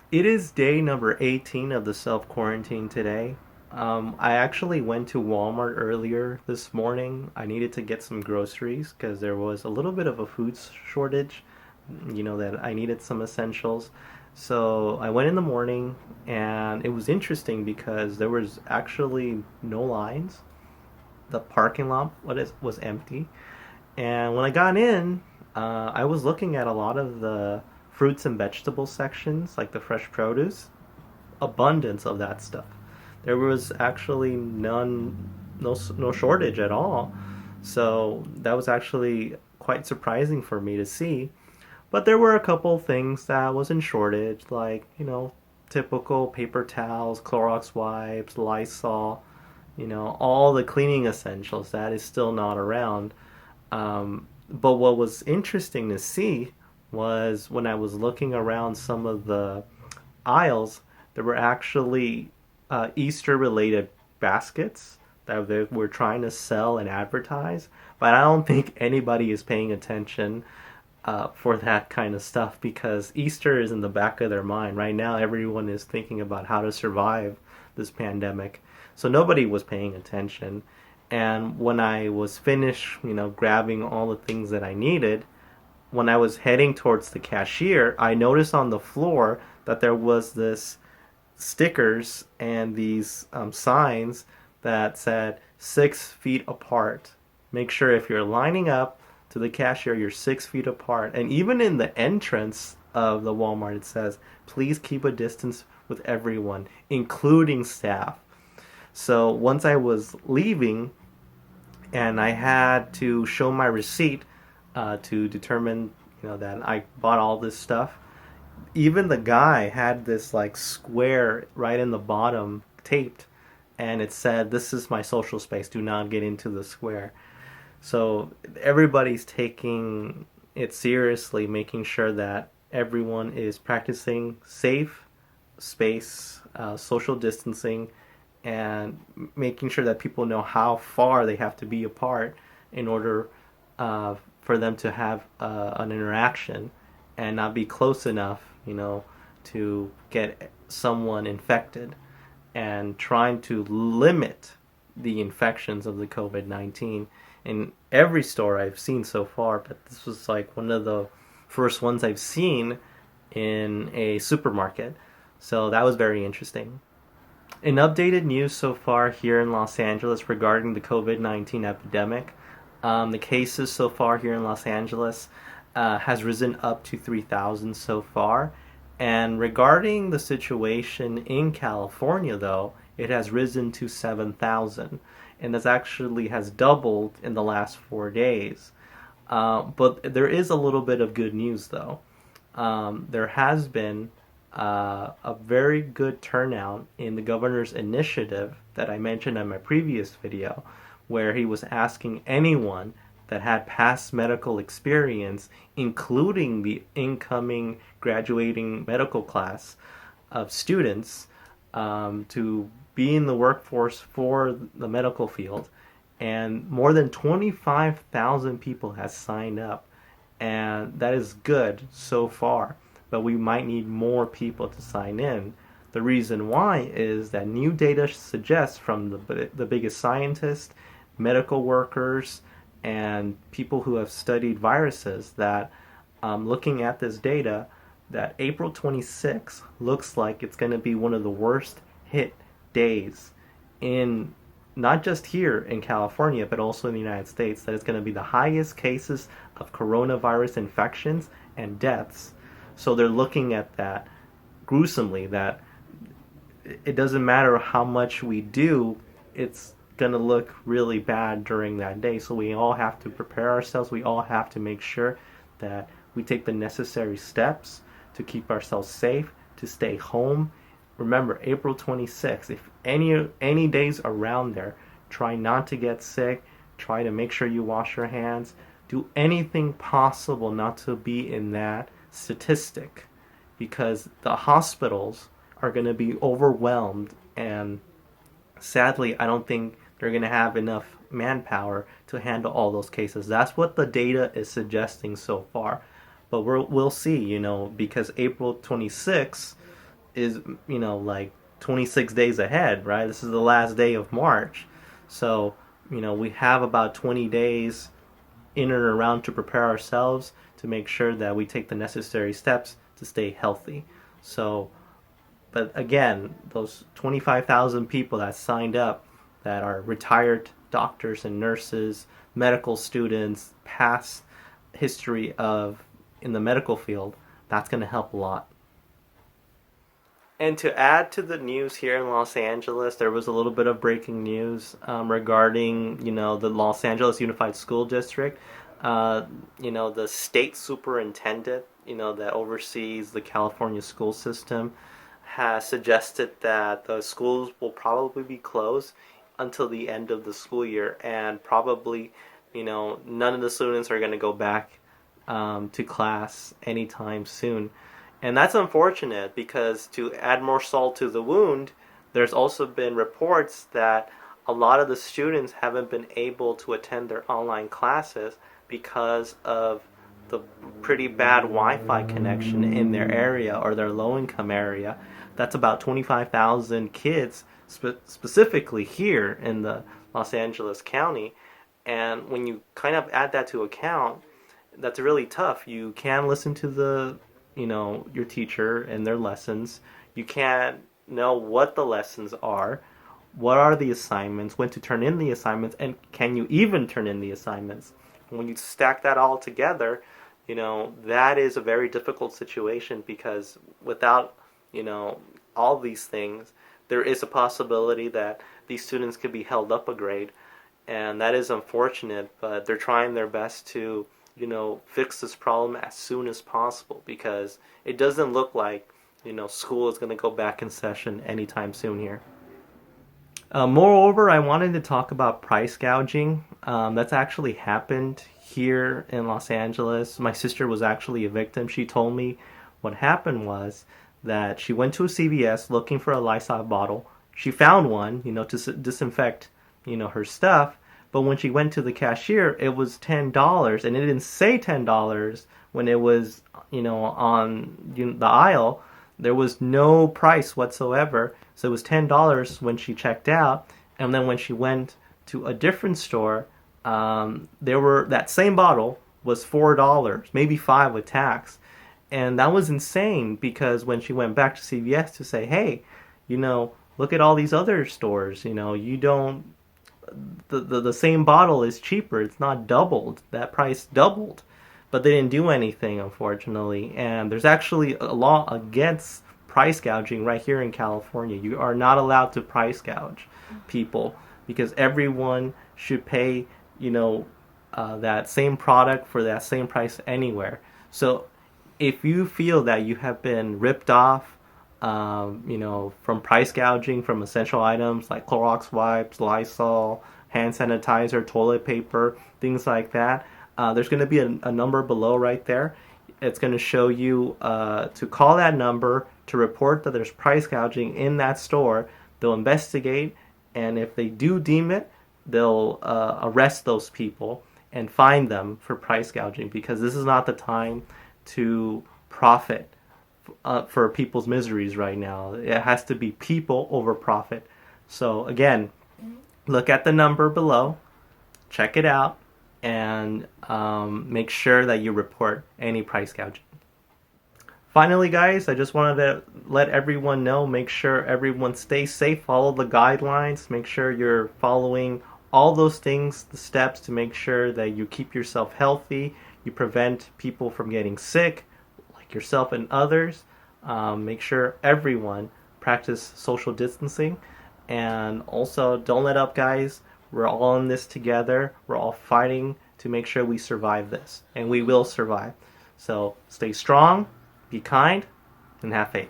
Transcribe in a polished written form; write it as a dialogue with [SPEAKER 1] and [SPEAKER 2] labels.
[SPEAKER 1] It is day number 18 of the self-quarantine today. I actually went to Walmart earlier this morning. I needed to get some groceries because there was a little bit of a food shortage, that I needed some essentials. So I went in the morning and it was interesting because there was actually no lines. The parking lot was empty. And when I got in, I was looking at a lot of the fruits and vegetable sections, like the fresh produce, abundance of that stuff. There was actually no shortage at all. So that was actually quite surprising for me to see. But there were a couple things that was in shortage, like, typical paper towels, Clorox wipes, Lysol, all the cleaning essentials that is still not around. But what was interesting to see was when I was looking around some of the aisles, there were actually Easter related baskets that they were trying to sell and advertise. But I don't think anybody is paying attention for that kind of stuff because Easter is in the back of their mind. Right now, everyone is thinking about how to survive this pandemic. So nobody was paying attention. And when I was finished, grabbing all the things that I needed, when I was heading towards the cashier, I noticed on the floor that there was this stickers and these signs that said 6 feet apart. Make sure if you're lining up to the cashier, you're 6 feet apart. And even in the entrance of the Walmart, it says, please keep a distance with everyone, including staff. So once I was leaving and I had to show my receipt to determine, that I bought all this stuff, even the guy had this like square right in the bottom taped and it said, this is my social space, do not get into the square. So everybody's taking it seriously, making sure that everyone is practicing safe space, social distancing, and making sure that people know how far they have to be apart in order for them to have an interaction and not be close enough, to get someone infected, and trying to limit the infections of the COVID-19 in every store I've seen so far. But this was like one of the first ones I've seen in a supermarket. So that was very interesting. In updated news so far here in Los Angeles regarding the COVID-19 epidemic, the cases so far here in Los Angeles has risen up to 3,000 so far. And regarding the situation in California, though, it has risen to 7,000. And this actually has doubled in the last 4 days. But there is a little bit of good news, though. There has been a very good turnout in the governor's initiative that I mentioned in my previous video, where he was asking anyone that had past medical experience, including the incoming graduating medical class of students, to be in the workforce for the medical field. And more than 25,000 people has signed up. And that is good so far. But we might need more people to sign in. The reason why is that new data suggests from the biggest scientists, medical workers, and people who have studied viruses that looking at this data, that April 26th looks like it's going to be one of the worst hit days in not just here in California, but also in the United States, that it's going to be the highest cases of coronavirus infections and deaths. So they're looking at that gruesomely, that it doesn't matter how much we do, it's going to look really bad during that day. So we all have to prepare ourselves. We all have to make sure that we take the necessary steps to keep ourselves safe, to stay home. Remember, April 26th, if any days around there, try not to get sick. Try to make sure you wash your hands. Do anything possible not to be in that statistic, because the hospitals are going to be overwhelmed, and sadly I don't think they're going to have enough manpower to handle all those cases. That's what the data is suggesting so far, but we'll see, because April 26th is, like 26 days ahead, right? This is the last day of March. So, we have about 20 days in and around to prepare ourselves to make sure that we take the necessary steps to stay healthy. So, but again, those 25,000 people that signed up that are retired doctors and nurses, medical students, past history of in the medical field, that's going to help a lot. And to add to the news here in Los Angeles, there was a little bit of breaking news regarding, the Los Angeles Unified School District. The state superintendent, that oversees the California school system, has suggested that the schools will probably be closed until the end of the school year, and probably, none of the students are going to go back to class anytime soon. And that's unfortunate because, to add more salt to the wound, there's also been reports that a lot of the students haven't been able to attend their online classes because of the pretty bad Wi-Fi connection in their area or their low-income area. That's about 25,000 kids specifically here in the Los Angeles County. And when you kind of add that to account, that's really tough. You can listen to your teacher and their lessons. You can't know what the lessons are, what are the assignments, when to turn in the assignments, and can you even turn in the assignments. When you stack that all together, that is a very difficult situation, because without, all these things, there is a possibility that these students could be held up a grade, and that is unfortunate, but they're trying their best to fix this problem as soon as possible, because it doesn't look like, school is going to go back in session anytime soon here. Moreover, I wanted to talk about price gouging. That's actually happened here in Los Angeles. My sister was actually a victim. She told me what happened was that she went to a CVS looking for a Lysol bottle. She found one, to disinfect, her stuff. But when she went to the cashier, it was $10, and it didn't say $10 when it was, on the aisle. There was no price whatsoever. So it was $10 when she checked out, and then when she went to a different store, that same bottle was $4, maybe $5 with tax, and that was insane, because when she went back to CVS to say, hey, look at all these other stores, you don't. The same bottle is cheaper. It's not doubled. That price doubled. But they didn't do anything, unfortunately. And there's actually a law against price gouging right here in California. You are not allowed to price gouge people, because everyone should pay, that same product for that same price anywhere. So if you feel that you have been ripped off, from price gouging from essential items like Clorox wipes, Lysol, hand sanitizer, toilet paper, things like that, there's going to be a number below right there. It's going to show you to call that number to report that there's price gouging in that store. They'll investigate, and if they do deem it, they'll arrest those people and fine them for price gouging, because this is not the time to profit for people's miseries right now. It has to be people over profit. So again, look at the number below, check it out, and make sure that you report any price gouging. Finally, guys, I just wanted to let everyone know, make sure everyone stays safe, follow the guidelines, make sure you're following all those things, the steps to make sure that you keep yourself healthy, you prevent people from getting sick, yourself and others. Make sure everyone practice social distancing, and also don't let up, guys. We're all in this together. We're all fighting to make sure we survive this, and we will survive. So stay strong, be kind, and have faith.